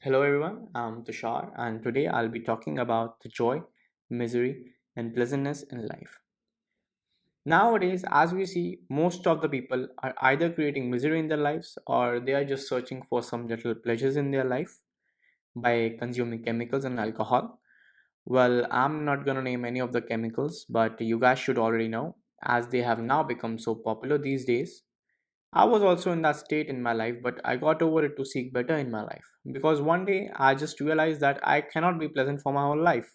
Hello everyone, I'm Tushar and today I'll be talking about the joy, misery, and pleasantness in life. Nowadays, as we see, most of the people are either creating misery in their lives or they are just searching for some little pleasures in their life by consuming chemicals and alcohol. Well, I'm not gonna name any of the chemicals, but you guys should already know as they have now become so popular these days. I was also in that state in my life, but I got over it to seek better in my life. Because one day I just realized that I cannot be pleasant for my whole life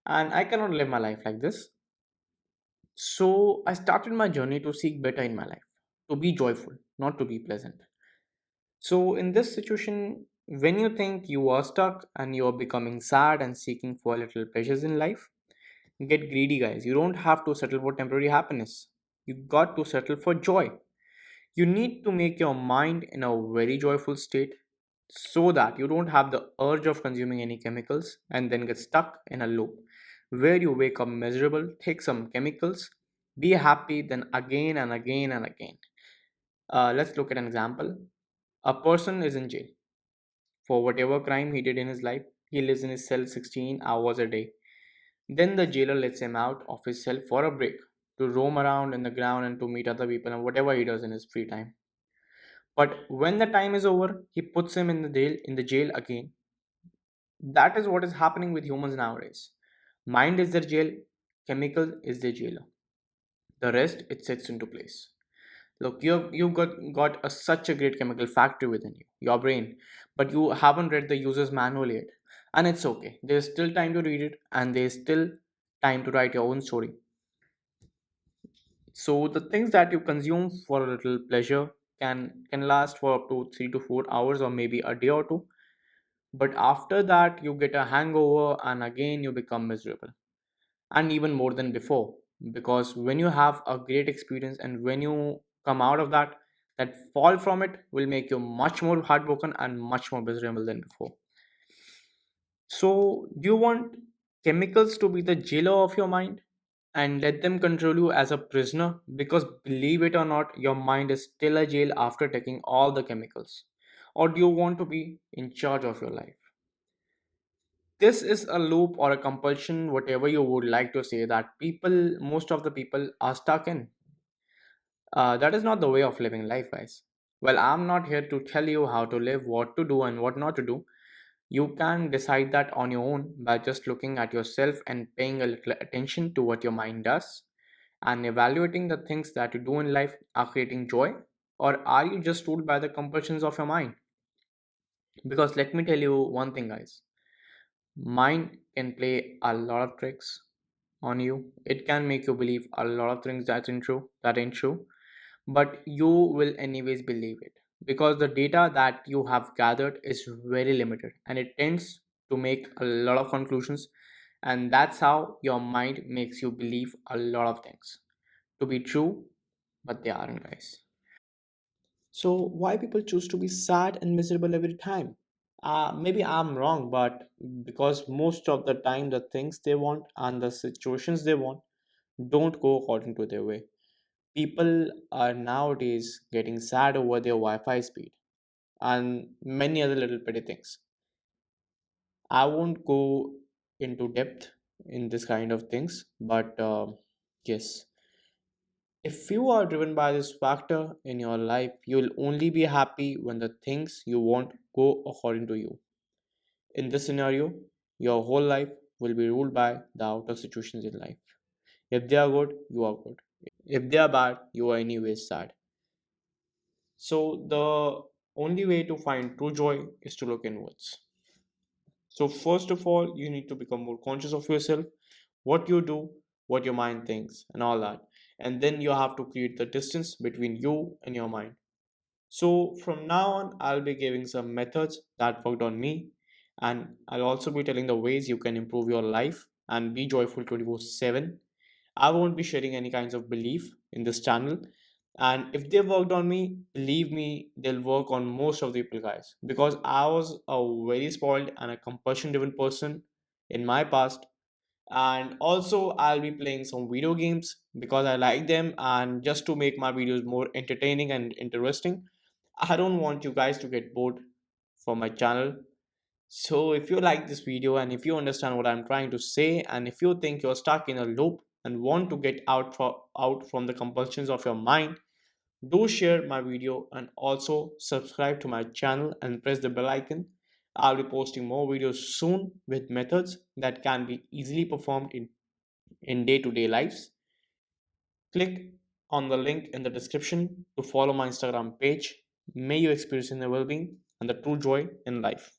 and I cannot live my life like this. So I started my journey to seek better in my life, to be joyful, not to be pleasant. So, in this situation, when you think you are stuck and you are becoming sad and seeking for little pleasures in life, get greedy, guys. You don't have to settle for temporary happiness, you got to settle for joy. You need to make your mind in a very joyful state so that you don't have the urge of consuming any chemicals and then get stuck in a loop where you wake up miserable, take some chemicals, be happy, then again and again and again. Let's look at an example. A person is in jail for whatever crime he did in his life. He lives in his cell 16 hours a day. Then the jailer lets him out of his cell for a break to roam around in the ground and to meet other people and whatever he does in his free time. But when the time is over, he puts him in the jail again. That is what is happening with humans nowadays. Mind is their jail, chemical is their jailer. The rest it sets into place. Look, you've got such a great chemical factory within you, your brain, but you haven't read the user's manual yet. And it's okay. There's still time to read it, and there's still time to write your own story. So the things that you consume for a little pleasure can last for up to 3 to 4 hours or maybe a day or two. But after that, you get a hangover and again you become miserable. And even more than before. Because when you have a great experience and when you come out of that, that fall from it will make you much more heartbroken and much more miserable than before. So, do you want chemicals to be the jailer of your mind and let them control you as a prisoner? Because believe it or not, your mind is still a jail after taking all the chemicals. Or do you want to be in charge of your life? This is a loop or a compulsion, whatever you would like to say, that most of the people are stuck in. That is not the way of living life, guys. Well, I'm not here to tell you how to live, what to do, and what not to do. You can decide that on your own by just looking at yourself and paying a little attention to what your mind does and evaluating the things that you do in life are creating joy, or are you just ruled by the compulsions of your mind? Because let me tell you one thing, guys. Mind can play a lot of tricks on you. It can make you believe a lot of things that ain't true, but you will anyways believe it because the data that you have gathered is very limited and it tends to make a lot of conclusions, and that's how your mind makes you believe a lot of things to be true, but they aren't, guys. So, why people choose to be sad and miserable every time? Maybe I'm wrong, but because most of the time the things they want and the situations they want don't go according to their way. People are nowadays getting sad over their Wi Fi speed and many other little petty things. I won't go into depth in this kind of things, but yes, if you are driven by this factor in your life, you'll only be happy when the things you want go according to you. In this scenario, your whole life will be ruled by the outer situations in life. If they are good, you are good. If they are bad, you are anyways sad. So, the only way to find true joy is to look inwards. So, first of all, you need to become more conscious of yourself, what you do, what your mind thinks, and all that. And then you have to create the distance between you and your mind. So, from now on, I'll be giving some methods that worked on me, and I'll also be telling the ways you can improve your life and be joyful 24/7. I won't be sharing any kinds of belief in this channel. And if they worked on me, believe me, they'll work on most of the people, guys. Because I was a very spoiled and a compulsion driven person in my past. And also, I'll be playing some video games because I like them and just to make my videos more entertaining and interesting. I don't want you guys to get bored from my channel. So, if you like this video and if you understand what I'm trying to say, and if you think you're stuck in a loop and want to get out from the compulsions of your mind, do share my video and also subscribe to my channel and press the bell icon. I'll be posting more videos soon with methods that can be easily performed in day-to-day lives. Click on the link in the description to follow my Instagram page. May you experience inner well-being and the true joy in life.